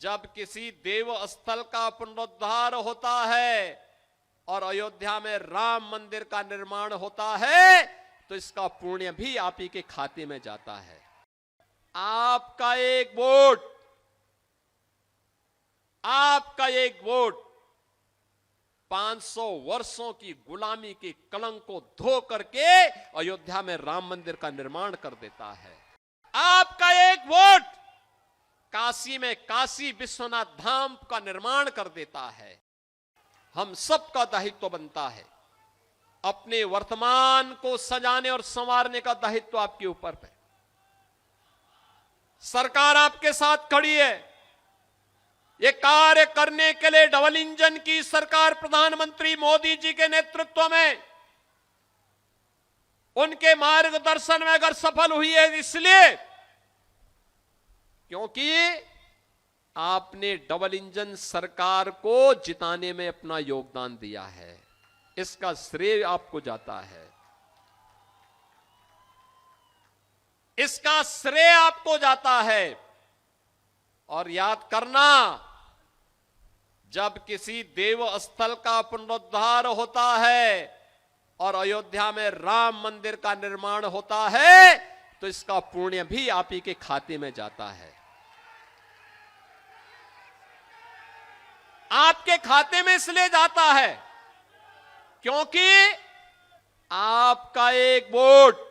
जब किसी देव स्थल का पुनरुद्धार होता है और अयोध्या में राम मंदिर का निर्माण होता है तो इसका पुण्य भी आप ही के खाते में जाता है। आपका एक वोट, आपका एक वोट 500 वर्षों की गुलामी के कलंक को धो करके अयोध्या में राम मंदिर का निर्माण कर देता है। आपका एक वोट काशी में काशी विश्वनाथ धाम का निर्माण कर देता है। हम सबका दायित्व बनता है, अपने वर्तमान को सजाने और संवारने का दायित्व आपके ऊपर है। सरकार आपके साथ खड़ी है। ये कार्य करने के लिए डबल इंजन की सरकार प्रधानमंत्री मोदी जी के नेतृत्व में, उनके मार्गदर्शन में अगर सफल हुई है इसलिए क्योंकि आपने डबल इंजन सरकार को जिताने में अपना योगदान दिया है। इसका श्रेय आपको जाता है, इसका श्रेय आपको जाता है। और याद करना, जब किसी देव स्थल का पुनरुद्धार होता है और अयोध्या में राम मंदिर का निर्माण होता है तो इसका पुण्य भी आप ही के खाते में जाता है। आपके खाते में इसलिए जाता है क्योंकि आपका एक वोट,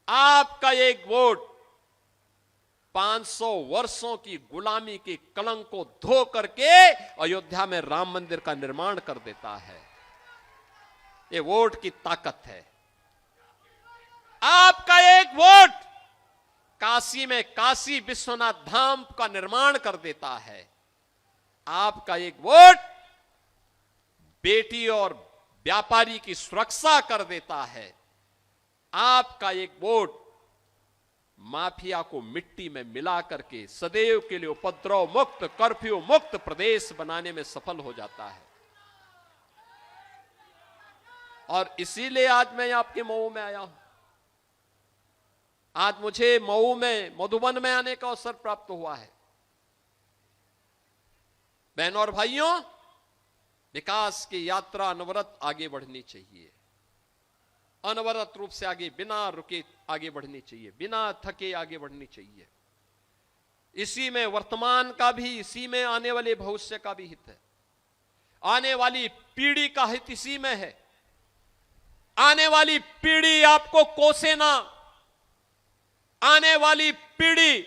आपका एक वोट 500 वर्षों की गुलामी के कलंक को धो करके अयोध्या में राम मंदिर का निर्माण कर देता है। ये वोट की ताकत है। आपका एक वोट काशी में काशी विश्वनाथ धाम का निर्माण कर देता है। आपका एक वोट बेटी और व्यापारी की सुरक्षा कर देता है। आपका एक वोट माफिया को मिट्टी में मिला करके सदैव के लिए उपद्रव मुक्त, कर्फ्यू मुक्त प्रदेश बनाने में सफल हो जाता है। और इसीलिए आज मैं आपके मऊ में आया हूं। आज मुझे मऊ में, मधुबन में आने का अवसर प्राप्त हुआ है। बहनों और भाइयों, विकास की यात्रा अनवरत आगे बढ़नी चाहिए, अनवरत रूप से आगे बिना रुके आगे बढ़नी चाहिए, बिना थके आगे बढ़नी चाहिए। इसी में वर्तमान का भी, इसी में आने वाले भविष्य का भी हित है। आने वाली पीढ़ी का हित इसी में है। आने वाली पीढ़ी आपको कोसे ना, आने वाली पीढ़ी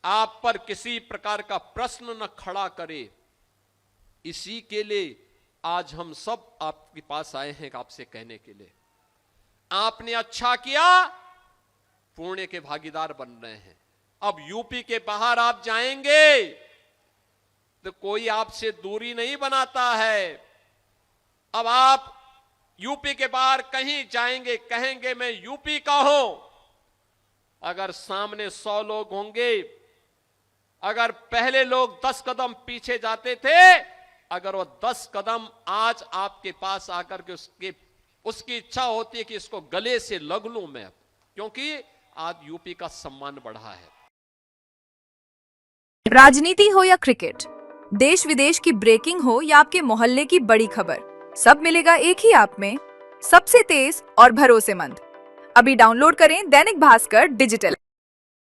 आप पर किसी प्रकार का प्रश्न न खड़ा करे। इसी के लिए आज हम सब आपके पास आए हैं आपसे कहने के लिए, आपने अच्छा किया, पुण्य के भागीदार बन रहे हैं। अब यूपी के बाहर आप जाएंगे तो कोई आपसे दूरी नहीं बनाता है। अब आप यूपी के बाहर कहीं जाएंगे, कहेंगे मैं यूपी का हूं, अगर सामने 100 लोग होंगे, अगर पहले लोग 10 कदम पीछे जाते थे, अगर वो 10 कदम आज आपके पास आकर के उसकी इच्छा होती है कि इसको गले से लग लूं मैं, क्योंकि आज यूपी का सम्मान बढ़ा है। राजनीति हो या क्रिकेट, देश विदेश की ब्रेकिंग हो या आपके मोहल्ले की बड़ी खबर, सब मिलेगा एक ही ऐप में, सबसे तेज और भरोसेमंद। अभी डाउनलोड करें दैनिक भास्कर डिजिटल।